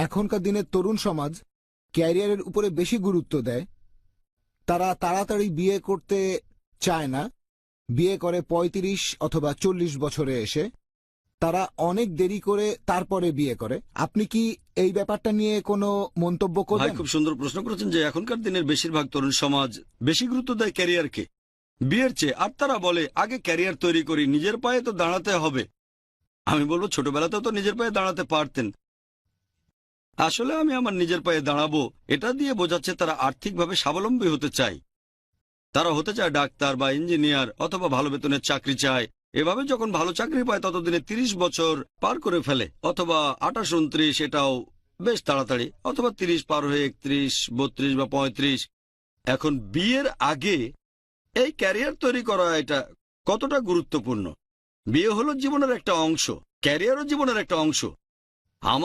এখনকার দিনের তরুণ সমাজ ক্যারিয়ারের উপরে বেশি গুরুত্ব দেয়। তারা তাড়াতাড়ি বিয়ে করতে চায় না, বিয়ে করে ৩৫ অথবা ৪০ বছরে এসে। তারা অনেক দেরি করে তারপরে বিয়ে করে। আপনি কি এই ব্যাপারটা নিয়ে কোনো মন্তব্য ভাই করবেন? খুব সুন্দর প্রশ্ন করেছেন যে এখনকার দিনের বেশিরভাগ তরুণ সমাজ বেশি গুরুত্ব দেয় ক্যারিয়ারকে বিয়ের চেয়ে। আর তারা বলে আগে ক্যারিয়ার তৈরি করি, নিজের পায়ে তো দাঁড়াতে হবে। আমি বলবো ছোটবেলাতেও তো নিজের পায়ে দাঁড়াতে পারতেন। আসলে আমি আমার নিজের পায়ে দাঁড়াবো এটা দিয়ে বোঝাচ্ছে তারা আর্থিকভাবে স্বাবলম্বী হতে চায়। তারা হতে চায় ডাক্তার বা ইঞ্জিনিয়ার অথবা ভালো বেতনের চাকরি চায়। এভাবে যখন ভালো চাকরি পায় ততদিনে ৩০ বছর পার করে ফেলে, অথবা ২৮, ২৯, এটাও বেশ তাড়াতাড়ি, অথবা ৩০ পার হয়ে ৩১, ৩২ বা ৩৫। এখন বিয়ের আগে এই ক্যারিয়ার তৈরি করা এটা কতটা গুরুত্বপূর্ণ? বিয়ে হলো জীবনের একটা অংশ, ক্যারিয়ারও জীবনের একটা অংশ। আমার